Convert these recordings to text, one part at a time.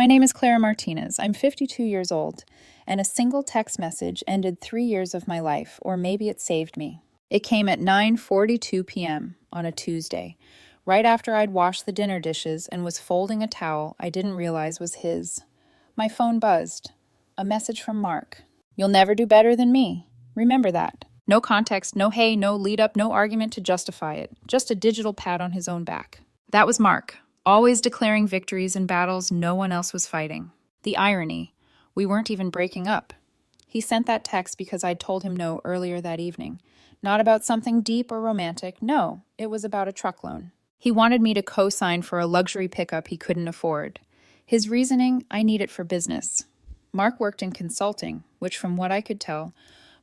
My name is Clara Martinez. I'm 52 years old, and a single text message ended 3 years of my life, or maybe it saved me. It came at 9:42 p.m. on a Tuesday, right after I'd washed the dinner dishes and was folding a towel I didn't realize was his. My phone buzzed. A message from Mark. "You'll never do better than me. Remember that." No context, no hey, no lead up, no argument to justify it. Just a digital pat on his own back. That was Mark, always declaring victories in battles no one else was fighting. The irony, we weren't even breaking up. He sent that text because I'd told him no earlier that evening. Not about something deep or romantic, no, it was about a truck loan. He wanted me to co-sign for a luxury pickup he couldn't afford. His reasoning, I need it for business. Mark worked in consulting, which from what I could tell,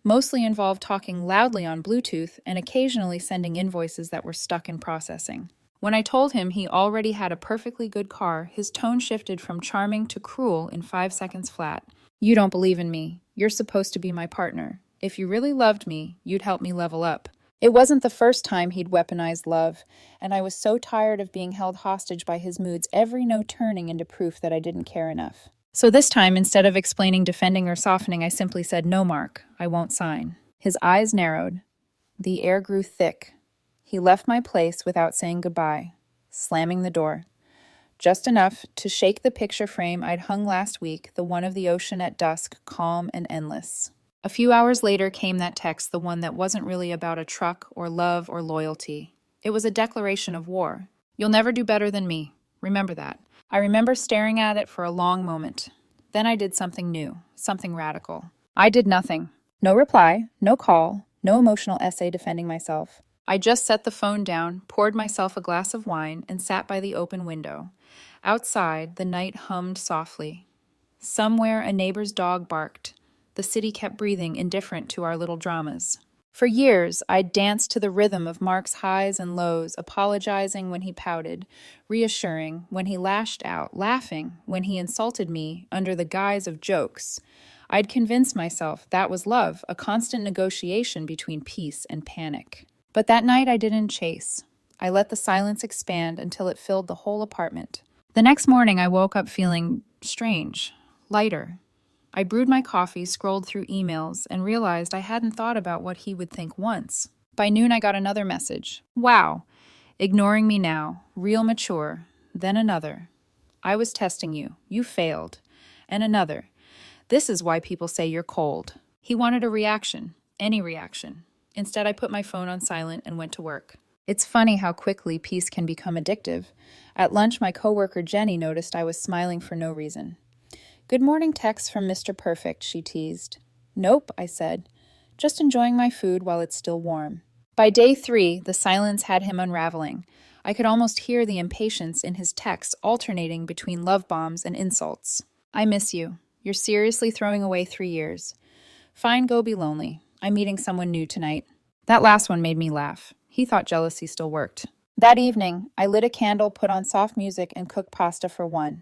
mostly involved talking loudly on Bluetooth and occasionally sending invoices that were stuck in processing. When I told him he already had a perfectly good car, his tone shifted from charming to cruel in 5 seconds flat. "You don't believe in me. You're supposed to be my partner. If you really loved me, you'd help me level up." It wasn't the first time he'd weaponized love, and I was so tired of being held hostage by his moods, every no turning into proof that I didn't care enough. So this time, instead of explaining, defending, or softening, I simply said, "No, Mark, I won't sign." His eyes narrowed. The air grew thick. He left my place without saying goodbye, slamming the door. Just enough to shake the picture frame I'd hung last week, the one of the ocean at dusk, calm and endless. A few hours later came that text, the one that wasn't really about a truck or love or loyalty. It was a declaration of war. "You'll never do better than me. Remember that." I remember staring at it for a long moment. Then I did something new, something radical. I did nothing. No reply, no call, no emotional essay defending myself. I just set the phone down, poured myself a glass of wine, and sat by the open window. Outside, the night hummed softly. Somewhere, a neighbor's dog barked. The city kept breathing, indifferent to our little dramas. For years, I'd danced to the rhythm of Mark's highs and lows, apologizing when he pouted, reassuring when he lashed out, laughing when he insulted me under the guise of jokes. I'd convinced myself that was love, a constant negotiation between peace and panic. But that night I didn't chase. I let the silence expand until it filled the whole apartment. The next morning I woke up feeling strange, lighter. I brewed my coffee, scrolled through emails, and realized I hadn't thought about what he would think once. By noon I got another message. "Wow, ignoring me now, real mature." Then another. "I was testing you. You failed." And another. "This is why people say you're cold." He wanted a reaction, any reaction. Instead, I put my phone on silent and went to work. It's funny how quickly peace can become addictive. At lunch, my coworker Jenny noticed I was smiling for no reason. "Good morning text from Mr. Perfect," she teased. "Nope," I said. "Just enjoying my food while it's still warm." By day 3, the silence had him unraveling. I could almost hear the impatience in his texts alternating between love bombs and insults. "I miss you. You're seriously throwing away 3 years. Fine, go be lonely. I'm meeting someone new tonight." That last one made me laugh. He thought jealousy still worked. That evening, I lit a candle, put on soft music, and cooked pasta for one.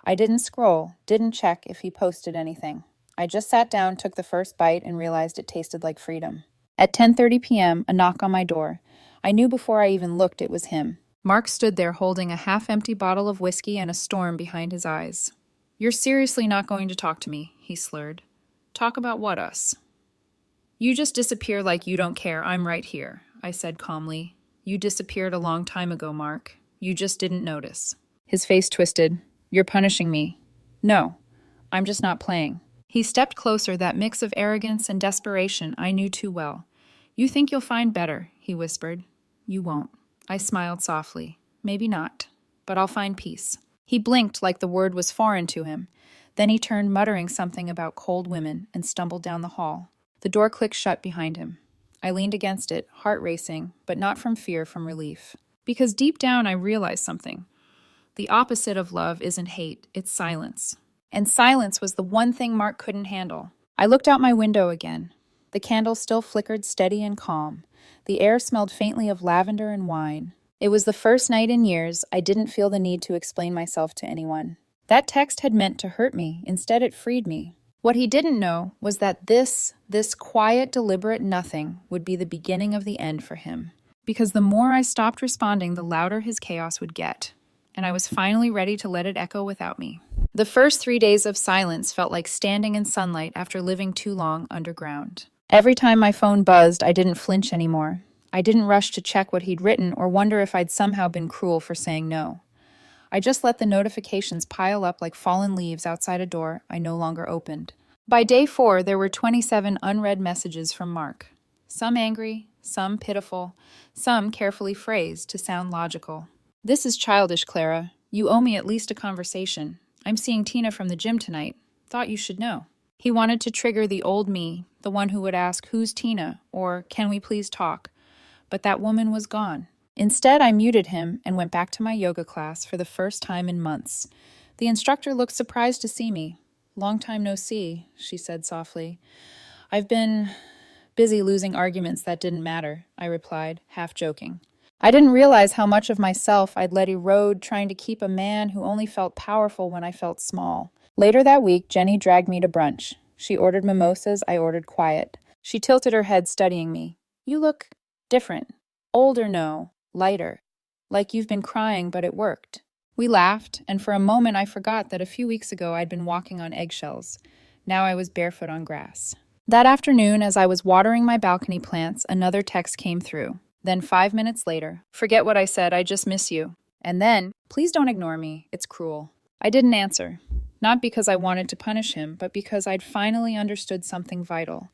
I didn't scroll, didn't check if he posted anything. I just sat down, took the first bite, and realized it tasted like freedom. At 10:30 p.m., a knock on my door. I knew before I even looked it was him. Mark stood there holding a half-empty bottle of whiskey and a storm behind his eyes. "You're seriously not going to talk to me," he slurred. "Talk about what, us?" "You just disappear like you don't care. I'm right here," I said calmly. "You disappeared a long time ago, Mark. You just didn't notice." His face twisted. "You're punishing me." "No, I'm just not playing." He stepped closer, that mix of arrogance and desperation I knew too well. "You think you'll find better," he whispered. "You won't." I smiled softly. "Maybe not, but I'll find peace." He blinked like the word was foreign to him. Then he turned, muttering something about cold women, and stumbled down the hall. The door clicked shut behind him. I leaned against it, heart racing, but not from fear, from relief. Because deep down I realized something. The opposite of love isn't hate, it's silence. And silence was the one thing Mark couldn't handle. I looked out my window again. The candle still flickered steady and calm. The air smelled faintly of lavender and wine. It was the first night in years I didn't feel the need to explain myself to anyone. That text had meant to hurt me. Instead, it freed me. What he didn't know was that this quiet, deliberate nothing would be the beginning of the end for him. Because the more I stopped responding, the louder his chaos would get. And I was finally ready to let it echo without me. The first 3 days of silence felt like standing in sunlight after living too long underground. Every time my phone buzzed, I didn't flinch anymore. I didn't rush to check what he'd written or wonder if I'd somehow been cruel for saying no. I just let the notifications pile up like fallen leaves outside a door I no longer opened. By day 4, there were 27 unread messages from Mark. Some angry, some pitiful, some carefully phrased to sound logical. "This is childish, Clara. You owe me at least a conversation. I'm seeing Tina from the gym tonight. Thought you should know." He wanted to trigger the old me, the one who would ask, "Who's Tina?" or "Can we please talk?" But that woman was gone. Instead, I muted him and went back to my yoga class for the first time in months. The instructor looked surprised to see me. "Long time no see," she said softly. "I've been busy losing arguments that didn't matter," I replied, half joking. I didn't realize how much of myself I'd let erode trying to keep a man who only felt powerful when I felt small. Later that week, Jenny dragged me to brunch. She ordered mimosas, I ordered quiet. She tilted her head, studying me. "You look different. Older, no. Lighter. Like you've been crying, but it worked." We laughed, and for a moment I forgot that a few weeks ago I'd been walking on eggshells. Now I was barefoot on grass. That afternoon, as I was watering my balcony plants, another text came through. Then 5 minutes later, "Forget what I said, I just miss you." And then, "Please don't ignore me, it's cruel." I didn't answer. Not because I wanted to punish him, but because I'd finally understood something vital.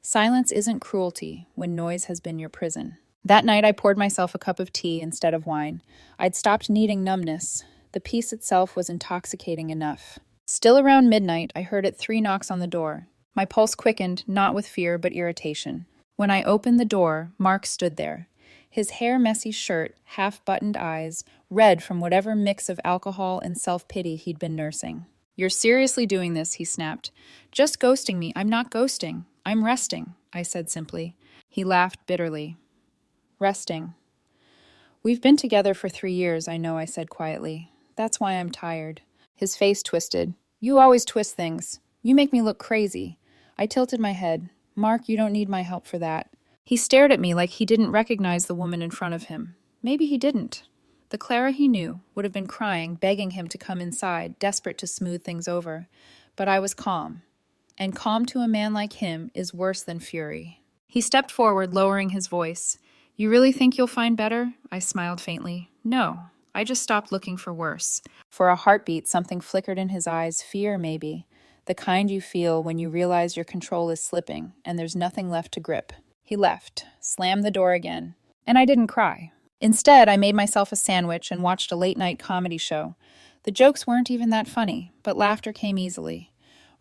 Silence isn't cruelty when noise has been your prison. That night I poured myself a cup of tea instead of wine. I'd stopped needing numbness. The peace itself was intoxicating enough. Still around midnight, I heard 3 knocks on the door. My pulse quickened, not with fear, but irritation. When I opened the door, Mark stood there. His hair-messy shirt, half-buttoned eyes, red from whatever mix of alcohol and self-pity he'd been nursing. "You're seriously doing this," he snapped. "Just ghosting me. I'm not ghosting. I'm resting," I said simply. He laughed bitterly. "Resting. We've been together for 3 years, I know," I said quietly. "That's why I'm tired." His face twisted. "You always twist things. You make me look crazy." I tilted my head. "Mark, you don't need my help for that." He stared at me like he didn't recognize the woman in front of him. Maybe he didn't. The Clara he knew would have been crying, begging him to come inside, desperate to smooth things over. But I was calm. And calm to a man like him is worse than fury. He stepped forward, lowering his voice. "You really think you'll find better?" I smiled faintly. "No. I just stopped looking for worse." For a heartbeat, something flickered in his eyes, fear maybe. The kind you feel when you realize your control is slipping and there's nothing left to grip. He left, slammed the door again, and I didn't cry. Instead, I made myself a sandwich and watched a late-night comedy show. The jokes weren't even that funny, but laughter came easily.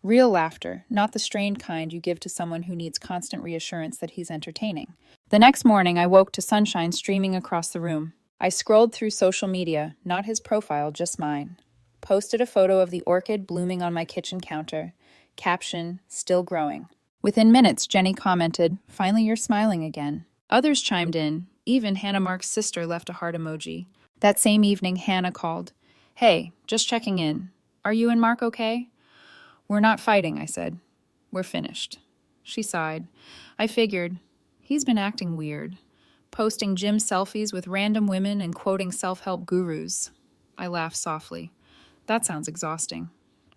Real laughter, not the strained kind you give to someone who needs constant reassurance that he's entertaining. The next morning, I woke to sunshine streaming across the room. I scrolled through social media, not his profile, just mine. Posted a photo of the orchid blooming on my kitchen counter. Caption, "Still growing." Within minutes, Jenny commented, "Finally you're smiling again." Others chimed in. Even Hannah Mark's sister left a heart emoji. That same evening, Hannah called. "Hey, just checking in. Are you and Mark okay?" "We're not fighting," I said. "We're finished." She sighed. I figured, he's been acting weird. Posting gym selfies with random women and quoting self-help gurus. I laughed softly. That sounds exhausting.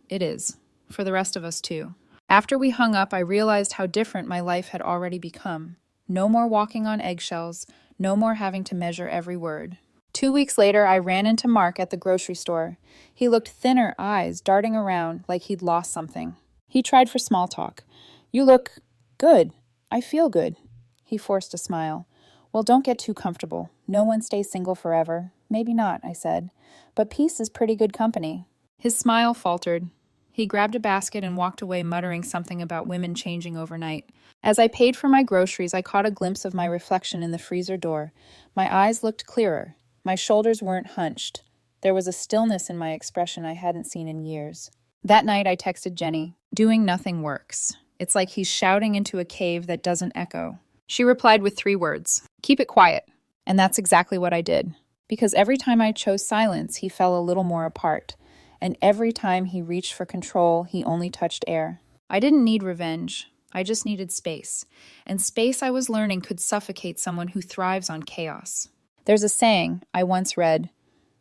It is. For the rest of us, too. After we hung up, I realized how different my life had already become. No more walking on eggshells, no more having to measure every word. 2 weeks later, I ran into Mark at the grocery store. He looked thinner, eyes darting around like he'd lost something. He tried for small talk. "You look good. I feel good." He forced a smile. "Well, don't get too comfortable. No one stays single forever." "Maybe not," I said. "But peace is pretty good company." His smile faltered. He grabbed a basket and walked away, muttering something about women changing overnight. As I paid for my groceries, I caught a glimpse of my reflection in the freezer door. My eyes looked clearer. My shoulders weren't hunched. There was a stillness in my expression I hadn't seen in years. That night, I texted Jenny, "Doing nothing works. It's like he's shouting into a cave that doesn't echo." She replied with 3 words, "Keep it quiet." And that's exactly what I did. Because every time I chose silence, he fell a little more apart. And every time he reached for control, he only touched air. I didn't need revenge. I just needed space. And space, I was learning, could suffocate someone who thrives on chaos. There's a saying I once read,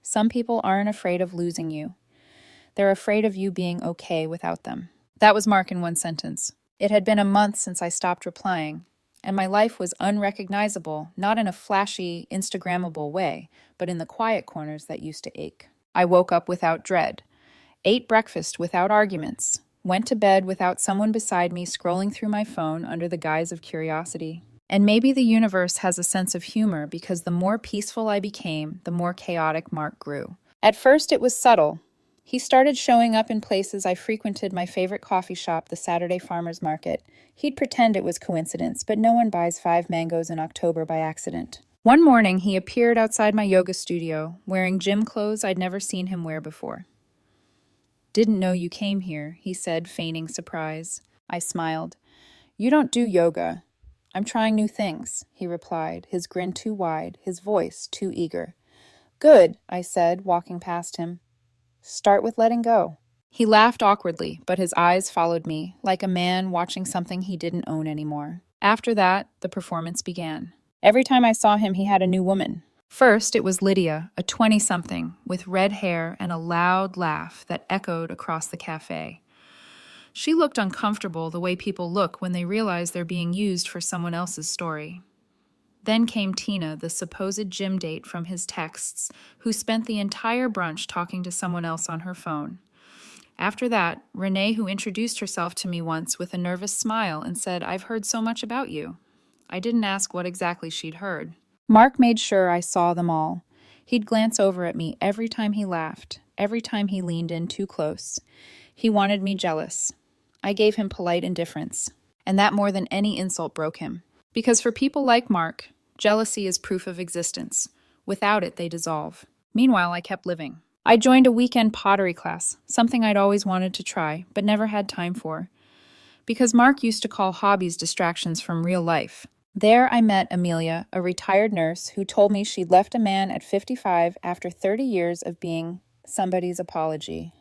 "Some people aren't afraid of losing you. They're afraid of you being okay without them. That was Mark in one sentence. It had been a month since I stopped replying, and my life was unrecognizable, not in a flashy, Instagrammable way, but in the quiet corners that used to ache. I woke up without dread, ate breakfast without arguments, went to bed without someone beside me scrolling through my phone under the guise of curiosity. And maybe the universe has a sense of humor because the more peaceful I became, the more chaotic Mark grew. At first, it was subtle. He started showing up in places I frequented, my favorite coffee shop, the Saturday Farmers Market. He'd pretend it was coincidence, but no one buys 5 mangoes in October by accident. One morning, he appeared outside my yoga studio, wearing gym clothes I'd never seen him wear before. "Didn't know you came here," he said, feigning surprise. I smiled. "You don't do yoga." "I'm trying new things," he replied, his grin too wide, his voice too eager. "Good," I said, walking past him. "Start with letting go." He laughed awkwardly, but his eyes followed me, like a man watching something he didn't own anymore. After that, the performance began. Every time I saw him, he had a new woman. First, it was Lydia, a 20-something, with red hair and a loud laugh that echoed across the cafe. She looked uncomfortable the way people look when they realize they're being used for someone else's story. Then came Tina, the supposed gym date from his texts, who spent the entire brunch talking to someone else on her phone. After that, Renee, who introduced herself to me once with a nervous smile and said, "I've heard so much about you." I didn't ask what exactly she'd heard. Mark made sure I saw them all. He'd glance over at me every time he laughed, every time he leaned in too close. He wanted me jealous. I gave him polite indifference, and that more than any insult broke him. Because for people like Mark, jealousy is proof of existence. Without it, they dissolve. Meanwhile, I kept living. I joined a weekend pottery class, something I'd always wanted to try, but never had time for. Because Mark used to call hobbies distractions from real life. There I met Amelia, a retired nurse who told me she'd left a man at 55 after 30 years of being somebody's apology.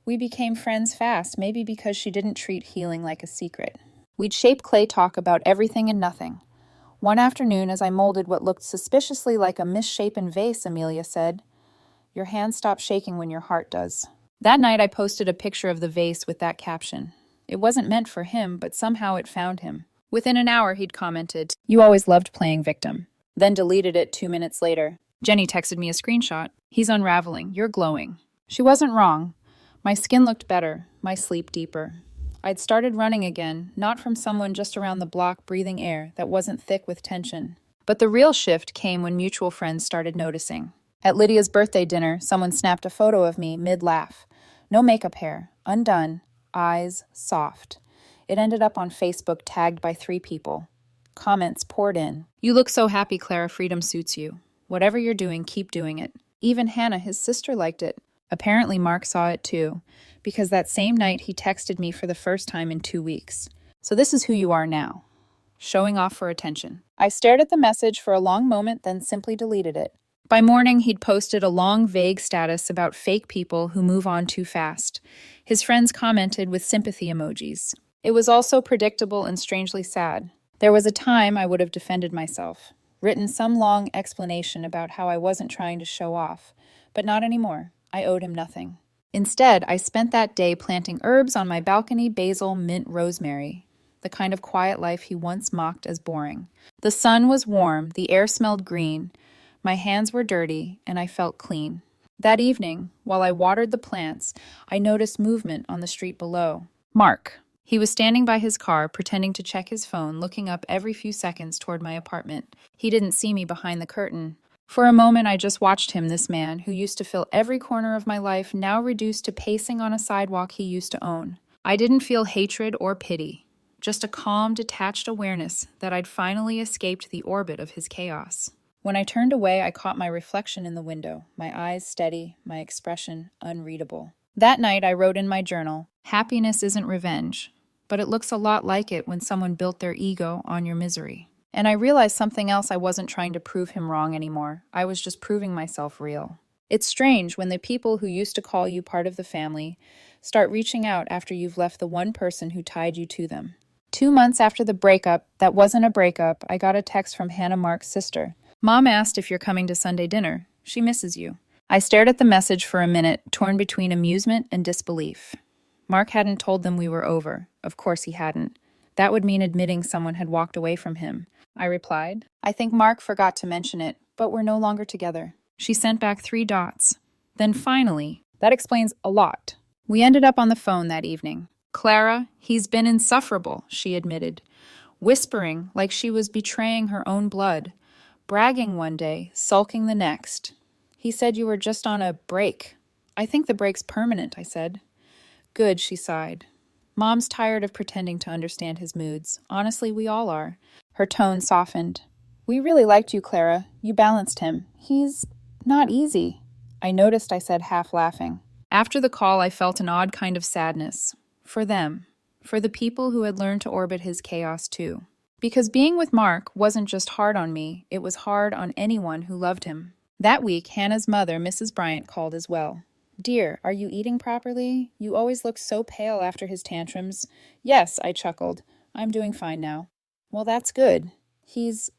We became friends fast, maybe because she didn't treat healing like a secret. We'd shape clay talk about everything and nothing. One afternoon, as I molded what looked suspiciously like a misshapen vase, Amelia said, "Your hand stops shaking when your heart does." That night, I posted a picture of the vase with that caption. It wasn't meant for him, but somehow it found him. Within an hour, he'd commented, "You always loved playing victim." Then deleted it 2 minutes later. Jenny texted me a screenshot. "He's unraveling. You're glowing." She wasn't wrong. My skin looked better, my sleep deeper. I'd started running again, not from someone just around the block breathing air that wasn't thick with tension. But the real shift came when mutual friends started noticing. At Lydia's birthday dinner, someone snapped a photo of me mid-laugh. No makeup hair, undone, eyes soft. It ended up on Facebook tagged by 3 people. Comments poured in. "You look so happy, Clara. Freedom suits you. Whatever you're doing, keep doing it." Even Hannah, his sister, liked it. Apparently Mark saw it too, because that same night he texted me for the first time in 2 weeks. "So this is who you are now." Showing off for attention. I stared at the message for a long moment, then simply deleted it. By morning, he'd posted a long, vague status about fake people who move on too fast. His friends commented with sympathy emojis. It was also predictable and strangely sad. There was a time I would have defended myself, written some long explanation about how I wasn't trying to show off, but not anymore. I owed him nothing. Instead, I spent that day planting herbs on my balcony, basil, mint, rosemary, the kind of quiet life he once mocked as boring. The sun was warm, the air smelled green, my hands were dirty, and I felt clean. That evening, while I watered the plants, I noticed movement on the street below. Mark. He was standing by his car, pretending to check his phone, looking up every few seconds toward my apartment. He didn't see me behind the curtain. For a moment, I just watched him, this man, who used to fill every corner of my life, now reduced to pacing on a sidewalk he used to own. I didn't feel hatred or pity, just a calm, detached awareness that I'd finally escaped the orbit of his chaos. When I turned away, I caught my reflection in the window, my eyes steady, my expression unreadable. That night, I wrote in my journal, "Happiness isn't revenge, but it looks a lot like it when someone built their ego on your misery." And I realized something else. I wasn't trying to prove him wrong anymore. I was just proving myself real. It's strange when the people who used to call you part of the family start reaching out after you've left the one person who tied you to them. 2 months after the breakup, that wasn't a breakup, I got a text from Hannah Mark's sister. "Mom asked if you're coming to Sunday dinner. She misses you." I stared at the message for a minute, torn between amusement and disbelief. Mark hadn't told them we were over. Of course he hadn't. That would mean admitting someone had walked away from him. I replied. I think Mark forgot to mention it, but we're no longer together. She sent back 3 dots. Then finally, that explains a lot. We ended up on the phone that evening. Clara, he's been insufferable, she admitted, whispering like she was betraying her own blood, bragging one day, sulking the next. He said you were just on a break. I think the break's permanent, I said. Good, she sighed. Mom's tired of pretending to understand his moods. Honestly, we all are. Her tone softened. We really liked you, Clara. You balanced him. He's not easy. I noticed I said, half laughing. After the call, I felt an odd kind of sadness. For them. For the people who had learned to orbit his chaos too. Because being with Mark wasn't just hard on me, it was hard on anyone who loved him. That week, Hannah's mother, Mrs. Bryant, called as well. Dear, are you eating properly? You always look so pale after his tantrums. Yes, I chuckled. I'm doing fine now. Well, that's good. He's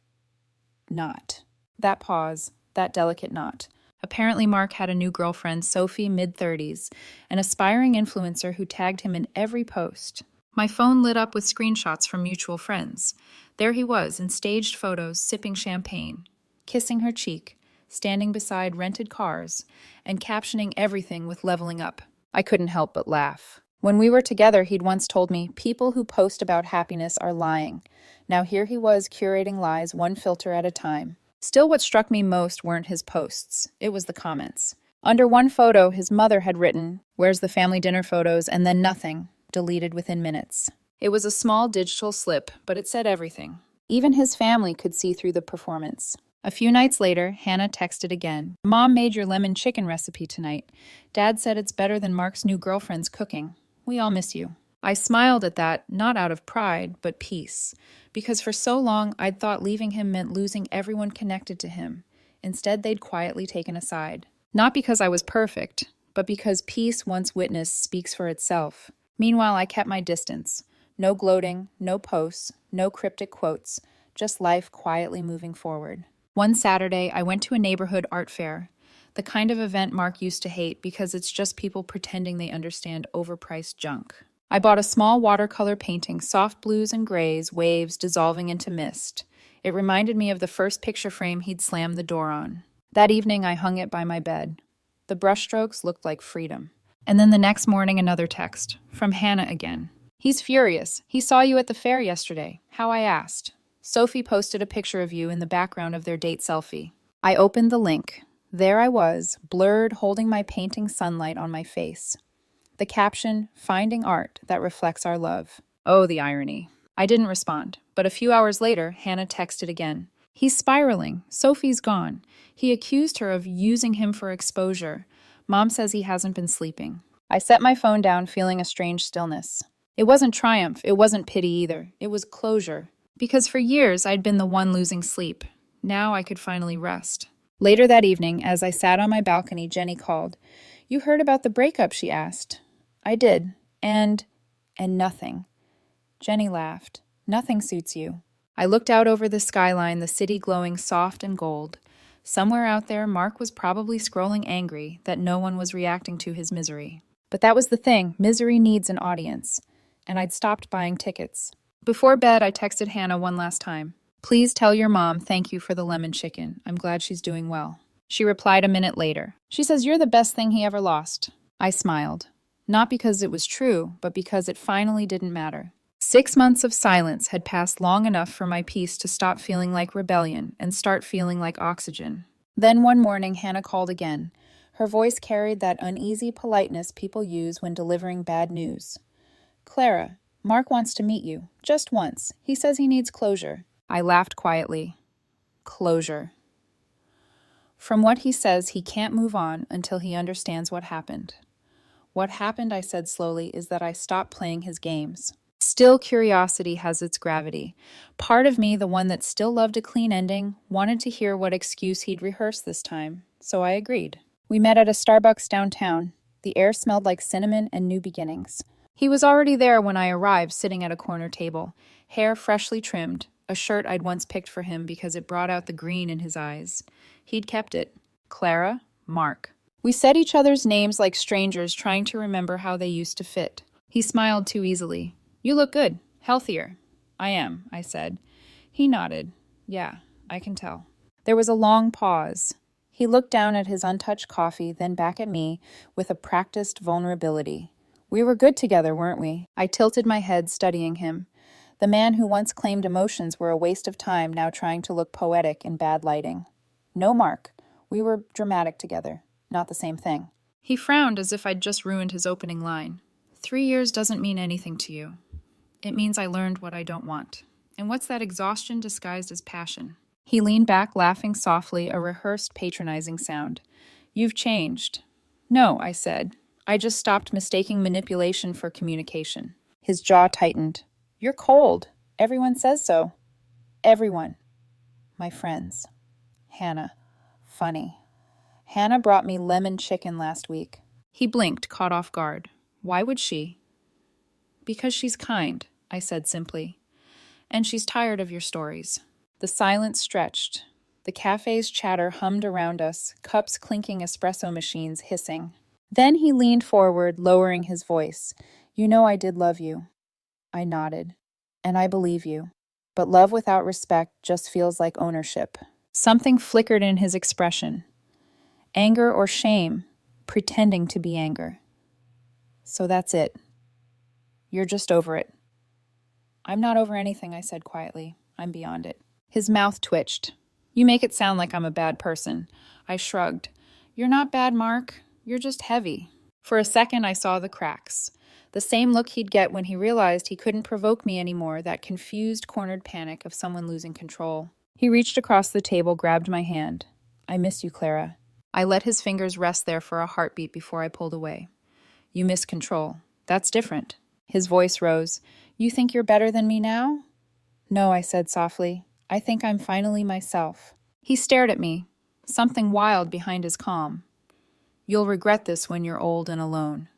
not. That pause, that delicate knot. Apparently, Mark had a new girlfriend, Sophie, mid-30s, an aspiring influencer who tagged him in every post. My phone lit up with screenshots from mutual friends. There he was, in staged photos, sipping champagne, kissing her cheek, standing beside rented cars, and captioning everything with leveling up. I couldn't help but laugh. When we were together, he'd once told me, people who post about happiness are lying. Now here he was curating lies one filter at a time. Still, what struck me most weren't his posts. It was the comments. Under one photo, his mother had written, "Where's the family dinner photos?" and then nothing, deleted within minutes. It was a small digital slip, but it said everything. Even his family could see through the performance. A few nights later, Hannah texted again. Mom made your lemon chicken recipe tonight. Dad said it's better than Mark's new girlfriend's cooking. We all miss you. I smiled at that, not out of pride, but peace. Because for so long, I'd thought leaving him meant losing everyone connected to him. Instead, they'd quietly taken a side. Not because I was perfect, but because peace once witnessed speaks for itself. Meanwhile, I kept my distance. No gloating, no posts, no cryptic quotes, just life quietly moving forward. One Saturday, I went to a neighborhood art fair, the kind of event Mark used to hate because it's just people pretending they understand overpriced junk. I bought a small watercolor painting, soft blues and grays, waves dissolving into mist. It reminded me of the first picture frame he'd slammed the door on. That evening, I hung it by my bed. The brushstrokes looked like freedom. And then the next morning, another text, from Hannah again. He's furious. He saw you at the fair yesterday. How I asked. Sophie posted a picture of you in the background of their date selfie. I opened the link. There I was, blurred, holding my painting sunlight on my face. The caption, finding art that reflects our love. Oh, the irony. I didn't respond, but a few hours later, Hannah texted again. He's spiraling. Sophie's gone. He accused her of using him for exposure. Mom says he hasn't been sleeping. I set my phone down, feeling a strange stillness. It wasn't triumph. It wasn't pity either. It was closure. Because for years, I'd been the one losing sleep. Now I could finally rest. Later that evening, as I sat on my balcony, Jenny called. You heard about the breakup, she asked. I did. And nothing. Jenny laughed. Nothing suits you. I looked out over the skyline, the city glowing soft and gold. Somewhere out there, Mark was probably scrolling angry that no one was reacting to his misery. But that was the thing. Misery needs an audience. And I'd stopped buying tickets. Before bed, I texted Hannah one last time. Please tell your mom thank you for the lemon chicken. I'm glad she's doing well. She replied a minute later. She says you're the best thing he ever lost. I smiled. Not because it was true, but because it finally didn't matter. 6 months of silence had passed long enough for my peace to stop feeling like rebellion and start feeling like oxygen. Then one morning, Hannah called again. Her voice carried that uneasy politeness people use when delivering bad news. Clara, Mark wants to meet you. Just once. He says he needs closure. I laughed quietly. Closure. From what he says, he can't move on until he understands what happened. What happened, I said slowly, is that I stopped playing his games. Still, curiosity has its gravity. Part of me, the one that still loved a clean ending, wanted to hear what excuse he'd rehearsed this time, so I agreed. We met at a Starbucks downtown. The air smelled like cinnamon and new beginnings. He was already there when I arrived, sitting at a corner table, hair freshly trimmed, a shirt I'd once picked for him because it brought out the green in his eyes. He'd kept it. Clara, Mark. We said each other's names like strangers trying to remember how they used to fit. He smiled too easily. You look good. Healthier. I am, I said. He nodded. Yeah, I can tell. There was a long pause. He looked down at his untouched coffee, then back at me with a practiced vulnerability. We were good together, weren't we? I tilted my head, studying him. The man who once claimed emotions were a waste of time, now trying to look poetic in bad lighting. No, Mark. We were dramatic together. Not the same thing. He frowned as if I'd just ruined his opening line. 3 years doesn't mean anything to you. It means I learned what I don't want. And what's that exhaustion disguised as passion? He leaned back, laughing softly, a rehearsed, patronizing sound. You've changed. No, I said. I just stopped mistaking manipulation for communication. His jaw tightened. You're cold. Everyone says so. Everyone. My friends. Hannah. Funny. Hannah brought me lemon chicken last week. He blinked, caught off guard. Why would she? Because she's kind, I said simply. And she's tired of your stories. The silence stretched. The cafe's chatter hummed around us, cups clinking, espresso machines hissing. Then he leaned forward, lowering his voice. You know I did love you. I nodded. And I believe you. But love without respect just feels like ownership. Something flickered in his expression. Anger or shame, pretending to be anger. So that's it. You're just over it. I'm not over anything, I said quietly. I'm beyond it. His mouth twitched. You make it sound like I'm a bad person. I shrugged. You're not bad, Mark. You're just heavy. For a second, I saw the cracks. The same look he'd get when he realized he couldn't provoke me anymore, that confused, cornered panic of someone losing control. He reached across the table, grabbed my hand. I miss you, Clara. I let his fingers rest there for a heartbeat before I pulled away. You miss control. That's different. His voice rose. You think you're better than me now? No, I said softly. I think I'm finally myself. He stared at me, something wild behind his calm. You'll regret this when you're old and alone.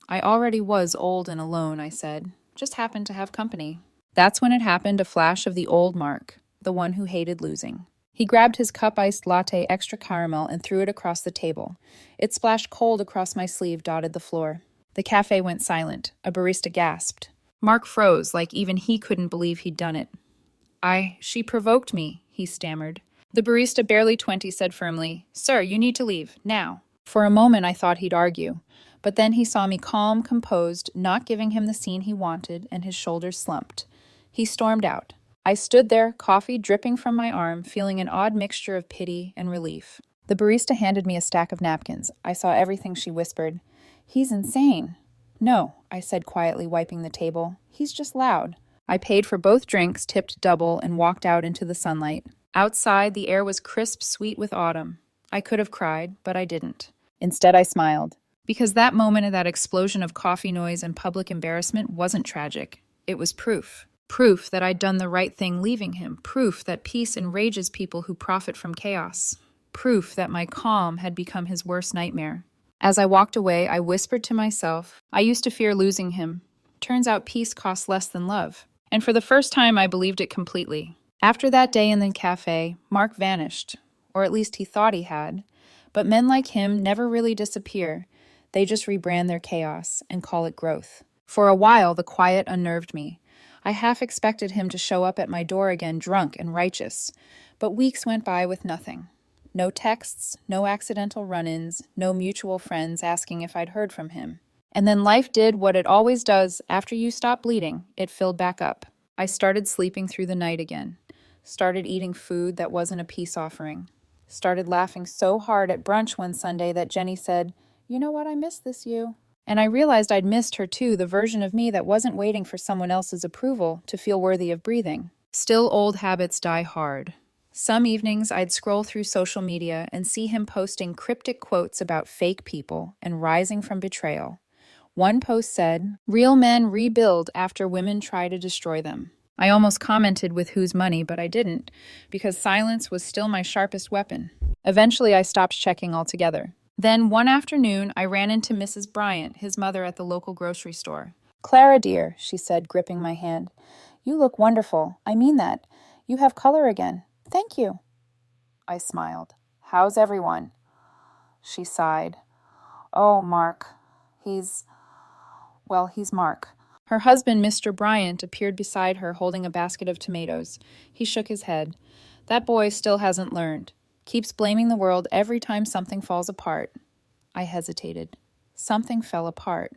I already was old and alone, I said. Just happened to have company. That's when it happened, a flash of the old Mark, the one who hated losing. He grabbed his cup-iced latte extra caramel and threw it across the table. It splashed cold across my sleeve, dotted the floor. The cafe went silent. A barista gasped. Mark froze, like even he couldn't believe he'd done it. She provoked me, he stammered. The barista, barely 20, said firmly, Sir, you need to leave, now. For a moment I thought he'd argue, but then he saw me calm, composed, not giving him the scene he wanted, and his shoulders slumped. He stormed out. I stood there, coffee dripping from my arm, feeling an odd mixture of pity and relief. The barista handed me a stack of napkins. I saw everything she whispered. He's insane. No, I said quietly, wiping the table. He's just loud. I paid for both drinks, tipped double, and walked out into the sunlight. Outside, the air was crisp, sweet with autumn. I could have cried, but I didn't. Instead, I smiled. Because that moment of that explosion of coffee noise and public embarrassment wasn't tragic. It was proof. Proof that I'd done the right thing leaving him. Proof that peace enrages people who profit from chaos. Proof that my calm had become his worst nightmare. As I walked away, I whispered to myself, I used to fear losing him. Turns out peace costs less than love. And for the first time, I believed it completely. After that day in the cafe, Mark vanished. Or at least he thought he had. But men like him never really disappear. They just rebrand their chaos and call it growth. For a while, the quiet unnerved me. I half expected him to show up at my door again drunk and righteous. But weeks went by with nothing. No texts, no accidental run-ins, no mutual friends asking if I'd heard from him. And then life did what it always does after you stop bleeding. It filled back up. I started sleeping through the night again. Started eating food that wasn't a peace offering. Started laughing so hard at brunch one Sunday that Jenny said, You know what, I miss this you. And I realized I'd missed her too, the version of me that wasn't waiting for someone else's approval to feel worthy of breathing. Still, old habits die hard. Some evenings I'd scroll through social media and see him posting cryptic quotes about fake people and rising from betrayal. One post said, Real men rebuild after women try to destroy them. I almost commented with whose money, but I didn't, because silence was still my sharpest weapon. Eventually I stopped checking altogether. Then one afternoon I ran into Mrs. Bryant, his mother, at the local grocery store. Clara dear, she said, gripping my hand. You look wonderful. I mean that. You have color again. Thank you. I smiled. How's everyone? She sighed. Oh, Mark. He's Mark. Her husband, Mr. Bryant, appeared beside her holding a basket of tomatoes. He shook his head. That boy still hasn't learned. Keeps blaming the world every time something falls apart. I hesitated. Something fell apart.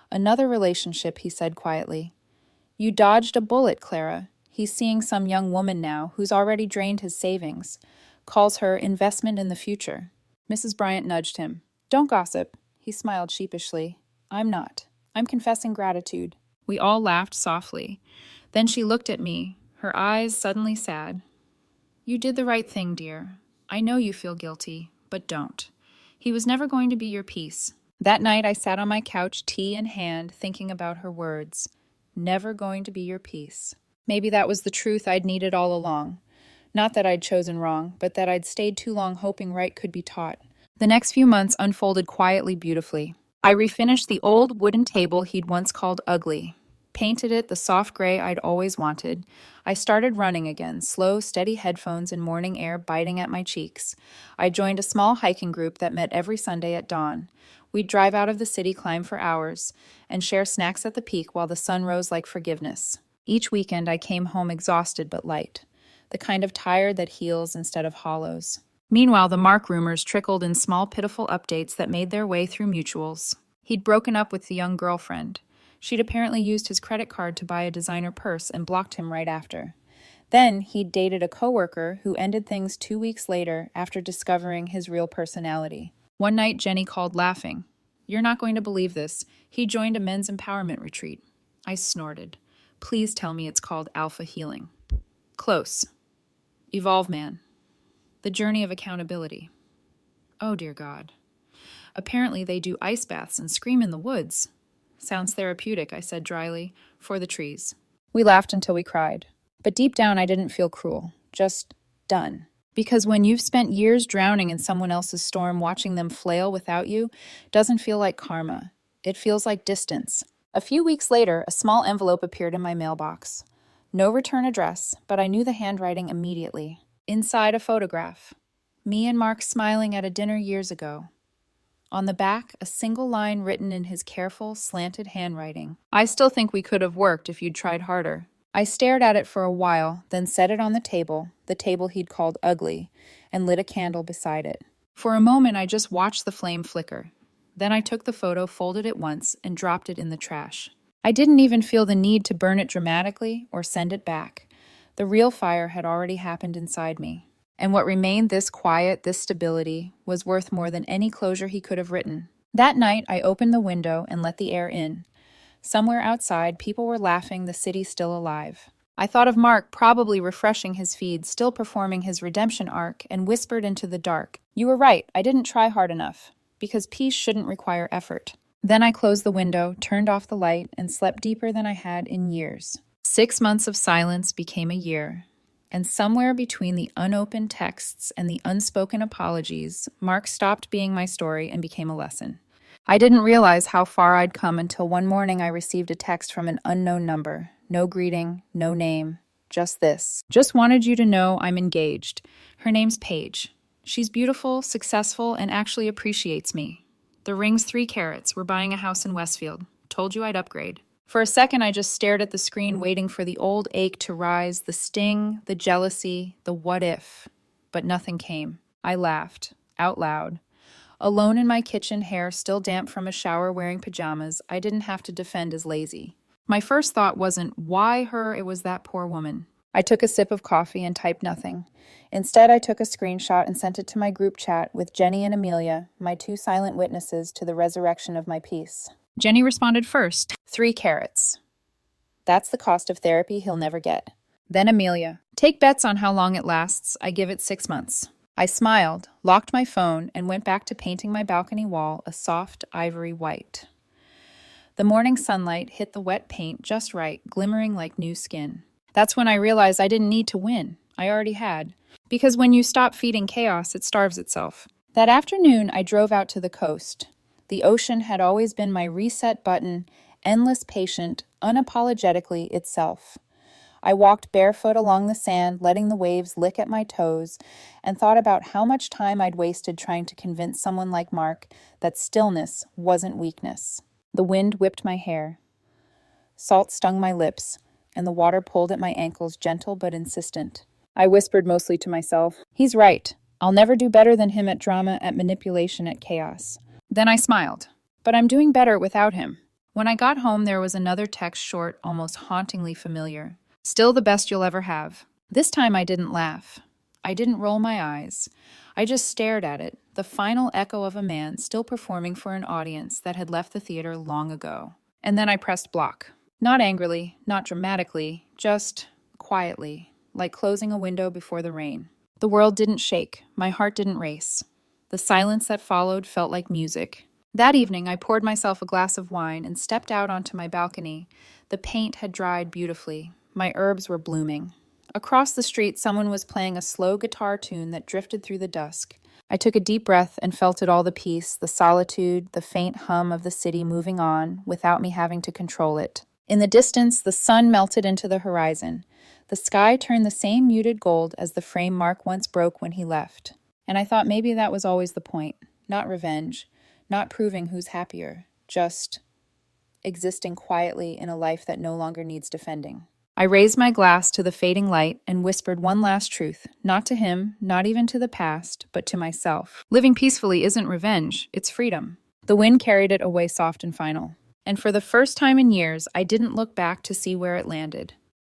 Another relationship, he said quietly. You dodged a bullet, Clara. He's seeing some young woman now who's already drained his savings. Calls her investment in the future. Mrs. Bryant nudged him. Don't gossip. He smiled sheepishly. I'm not. I'm confessing gratitude. We all laughed softly. Then she looked at me, her eyes suddenly sad. You did the right thing, dear. I know you feel guilty, but don't. He was never going to be your peace. That night I sat on my couch, tea in hand, thinking about her words. Never going to be your peace. Maybe that was the truth I'd needed all along. Not that I'd chosen wrong, but that I'd stayed too long hoping right could be taught. The next few months unfolded quietly beautifully. I refinished the old wooden table he'd once called ugly. Painted it the soft gray I'd always wanted. I started running again, slow, steady headphones and morning air biting at my cheeks. I joined a small hiking group that met every Sunday at dawn. We'd drive out of the city, climb for hours, and share snacks at the peak while the sun rose like forgiveness. Each weekend I came home exhausted but light, the kind of tired that heals instead of hollows. Meanwhile, the Mark rumors trickled in small, pitiful updates that made their way through mutuals. He'd broken up with the young girlfriend. She'd apparently used his credit card to buy a designer purse and blocked him right after. Then he'd dated a coworker who ended things 2 weeks later after discovering his real personality. One night, Jenny called laughing. You're not going to believe this. He joined a men's empowerment retreat. I snorted. Please tell me it's called Alpha Healing. Close. Evolve Man. The journey of accountability. Oh, dear God. Apparently they do ice baths and scream in the woods. Sounds therapeutic, I said dryly, for the trees. We laughed until we cried. But deep down I didn't feel cruel. Just done. Because when you've spent years drowning in someone else's storm, watching them flail without you doesn't feel like karma. It feels like distance. A few weeks later, a small envelope appeared in my mailbox. No return address, but I knew the handwriting immediately. Inside, a photograph. Me and Mark smiling at a dinner years ago. On the back, a single line written in his careful, slanted handwriting. I still think we could have worked if you'd tried harder. I stared at it for a while, then set it on the table he'd called ugly, and lit a candle beside it. For a moment, I just watched the flame flicker. Then I took the photo, folded it once, and dropped it in the trash. I didn't even feel the need to burn it dramatically or send it back. The real fire had already happened inside me. And what remained, this quiet, this stability, was worth more than any closure he could have written. That night, I opened the window and let the air in. Somewhere outside, people were laughing, the city still alive. I thought of Mark probably refreshing his feed, still performing his redemption arc, and whispered into the dark, You were right, I didn't try hard enough, because peace shouldn't require effort. Then I closed the window, turned off the light, and slept deeper than I had in years. 6 months of silence became a year. And somewhere between the unopened texts and the unspoken apologies, Mark stopped being my story and became a lesson. I didn't realize how far I'd come until one morning I received a text from an unknown number. No greeting, no name, just this. Just wanted you to know I'm engaged. Her name's Paige. She's beautiful, successful, and actually appreciates me. The ring's 3 carats. We're buying a house in Westfield. Told you I'd upgrade. For a second, I just stared at the screen, waiting for the old ache to rise, the sting, the jealousy, the what if. But nothing came. I laughed, out loud. Alone in my kitchen, hair still damp from a shower, wearing pajamas, I didn't have to defend as lazy. My first thought wasn't, why her, it was that poor woman. I took a sip of coffee and typed nothing. Instead, I took a screenshot and sent it to my group chat with Jenny and Amelia, my 2 silent witnesses to the resurrection of my peace. Jenny responded first. 3 carats. That's the cost of therapy he'll never get. Then Amelia. Take bets on how long it lasts. I give it 6 months. I smiled, locked my phone, and went back to painting my balcony wall a soft ivory white. The morning sunlight hit the wet paint just right, glimmering like new skin. That's when I realized I didn't need to win. I already had. Because when you stop feeding chaos, it starves itself. That afternoon, I drove out to the coast. The ocean had always been my reset button, endless patient, unapologetically itself. I walked barefoot along the sand, letting the waves lick at my toes, and thought about how much time I'd wasted trying to convince someone like Mark that stillness wasn't weakness. The wind whipped my hair. Salt stung my lips, and the water pulled at my ankles, gentle but insistent. I whispered mostly to myself, "He's right. I'll never do better than him at drama, at manipulation, at chaos." Then I smiled. But I'm doing better without him. When I got home, there was another text, short, almost hauntingly familiar. "Still the best you'll ever have." This time I didn't laugh. I didn't roll my eyes. I just stared at it, the final echo of a man still performing for an audience that had left the theater long ago. And then I pressed block. Not angrily, not dramatically, just quietly, like closing a window before the rain. The world didn't shake. My heart didn't race. The silence that followed felt like music. That evening, I poured myself a glass of wine and stepped out onto my balcony. The paint had dried beautifully. My herbs were blooming. Across the street, someone was playing a slow guitar tune that drifted through the dusk. I took a deep breath and felt it all, the peace, the solitude, the faint hum of the city moving on without me having to control it. In the distance, the sun melted into the horizon. The sky turned the same muted gold as the frame Mark once broke when he left. And I thought maybe that was always the point. Not revenge, not proving who's happier, just existing quietly in a life that no longer needs defending. I raised my glass to the fading light and whispered one last truth, not to him, not even to the past, but to myself. Living peacefully isn't revenge, it's freedom. The wind carried it away soft and final. And for the first time in years, I didn't look back to see where it landed.